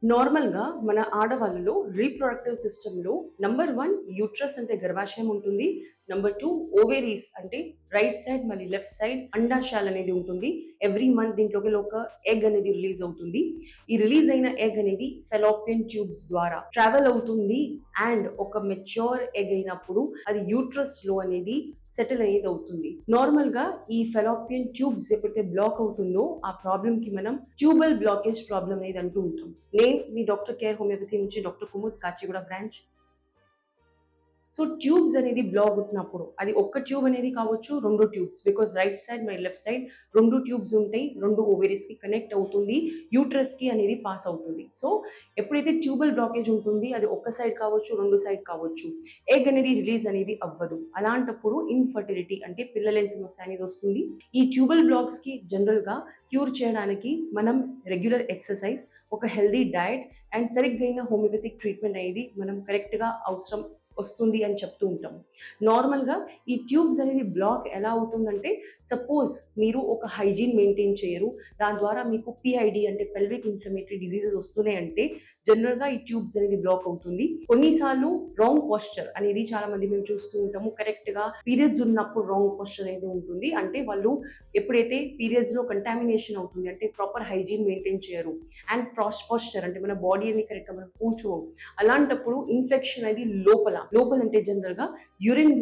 నార్మల్‌గా మన ఆడవాళ్ళలో రీప్రొడక్టివ్ సిస్టమ్‌లో నంబర్ 1 యూట్రస్ అంటే గర్భాశయం ఉంటుంది. నంబర్ 2 ఓవేరీస్ అంటే రైట్ సైడ్ మళ్ళీ లెఫ్ట్ సైడ్ అండాశయాలు అనేది ఉంటుంది. ఎవ్రీ మంత్ దీంట్లోకి ఒక ఎగ్ అనేది రిలీజ్ అవుతుంది. ఈ రిలీజ్ అయిన ఎగ్ అనేది ఫెలోపియన్ ట్యూబ్స్ ద్వారా ట్రావెల్ అవుతుంది అండ్ ఒక మెచ్యూర్ ఎగ్ అయినప్పుడు అది యూట్రస్‌లో అనేది సెటిల్ అనేది అవుతుంది. నార్మల్ గా ఈ ఫెలోపియన్ ట్యూబ్స్ ఎప్పుడైతే బ్లాక్ అవుతుందో ఆ ప్రాబ్లమ్ కి మనం ట్యూబల్ బ్లాకేజ్ ప్రాబ్లం అనేది అంటూ ఉంటాం. నేను మీ డాక్టర్ కేర్ హోమియోపతి నుంచి doctor Kumud Kachiguda branch. So tubes అనేది బ్లాక్ ఉంటున్నప్పుడు అది ఒక్క ట్యూబ్ అనేది కావచ్చు, 2 ట్యూబ్స్, బికాస్ రైట్ సైడ్ మరి లెఫ్ట్ సైడ్ 2 ట్యూబ్స్ ఉంటాయి. 2 ఓవేరీస్ కి కనెక్ట్ అవుతుంది, యూట్రస్ కి అనేది పాస్ అవుతుంది. సో ఎప్పుడైతే ట్యూబల్ బ్లాకేజ్ ఉంటుంది అది ఒక్క సైడ్ కావచ్చు, 2 సైడ్ కావచ్చు, ఎగ్ అనేది రిలీజ్ అనేది అవ్వదు. అలాంటప్పుడు ఇన్ఫర్టిలిటీ అంటే పిల్లలేని సమస్య అనేది వస్తుంది. ఈ ట్యూబల్ బ్లాక్స్ కి జనరల్ గా క్యూర్ చేయడానికి మనం రెగ్యులర్ ఎక్సర్సైజ్, ఒక హెల్దీ డయట్ అండ్ సరిగ్గా హోమియోపతిక్ ట్రీట్మెంట్ అనేది మనం కరెక్ట్ గా అవసరం వస్తుంది అని చెప్తూ ఉంటాము. నార్మల్గా ఈ ట్యూబ్స్ అనేది బ్లాక్ ఎలా అవుతుందంటే, సపోజ్ మీరు ఒక హైజీన్ మెయింటైన్ చేయరు, దాని ద్వారా మీకు పిఐడి అంటే పెల్విక్ ఇన్ఫ్లమేటరీ డిజీజెస్ వస్తున్నాయి అంటే జనరల్గా ఈ ట్యూబ్స్ అనేది బ్లాక్ అవుతుంది. కొన్నిసార్లు రాంగ్ పోస్చర్ అనేది చాలా మంది మేము చూస్తూ ఉంటాము. కరెక్ట్గా పీరియడ్స్ ఉన్నప్పుడు రాంగ్ పోస్చర్ అనేది ఉంటుంది. అంటే వాళ్ళు ఎప్పుడైతే పీరియడ్స్లో కంటామినేషన్ అవుతుంది అంటే ప్రాపర్ హైజీన్ మెయింటైన్ చేయరు అండ్ పోస్చర్ అంటే మన బాడీ అనేది కరెక్ట్గా మనం కూర్చోము. అలాంటప్పుడు ఇన్ఫెక్షన్ అనేది లోపలంటే జనరల్ గా యూరిన్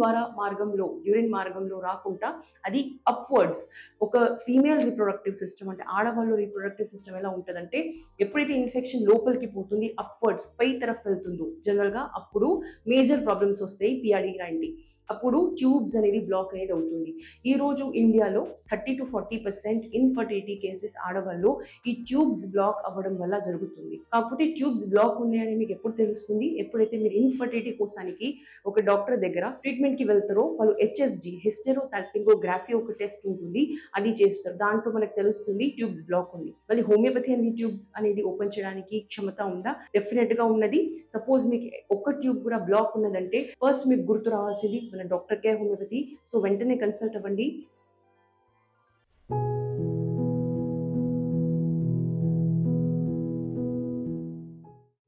మార్గంలో రాకుండా అది అప్వర్డ్స్ ఒక ఫీమేల్ రీప్రొడక్టివ్ సిస్టమ్ అంటే ఆడవాళ్ళు రీప్రొడక్టివ్ సిస్టమ్ ఎలా ఉంటుందంటే ఎప్పుడైతే ఇన్ఫెక్షన్ లోపలికి పోతుంది అప్వర్డ్స్ పై తరఫు వెళ్తుందో జనరల్ గా అప్పుడు మేజర్ ప్రాబ్లమ్స్ వస్తాయి. పిఆర్డి లాంటి అప్పుడు ట్యూబ్స్ అనేది బ్లాక్ అనేది అవుతుంది. ఈ రోజు ఇండియాలో 30-40% ఇన్ఫర్టిలిటీ కేసెస్ ఆడవాళ్ళు ఈ ట్యూబ్స్ బ్లాక్ అవ్వడం వల్ల జరుగుతుంది. కాకపోతే ట్యూబ్స్ బ్లాక్ ఉన్నాయని మీకు ఎప్పుడు తెలుస్తుంది? ఎప్పుడైతే మీరు ఇన్ఫర్టిలిటీ కోసానికి ఒక డాక్టర్ దగ్గర ట్రీట్మెంట్ కి వెళ్తారో వాళ్ళు హెచ్ఎస్జి హిస్టెరోసాల్పింగోగ్రఫీ ఒక టెస్ట్ ఉంటుంది, అది చేస్తారు. దాంట్లో మనకు తెలుస్తుంది ట్యూబ్స్ బ్లాక్ ఉంది. మళ్ళీ హోమియోపతి అనేది ట్యూబ్స్ అనేది ఓపెన్ చేయడానికి క్షమత ఉందా? డెఫినెట్ గా ఉన్నది. సపోజ్ మీకు ఒక్క ట్యూబ్ కూడా బ్లాక్ ఉన్నదంటే ఫస్ట్ మీకు గుర్తు రావాల్సింది మన డాక్టర్ కేర్ హోమియోపతి. సో వెంటనే కన్సల్ట్ అవ్వండి.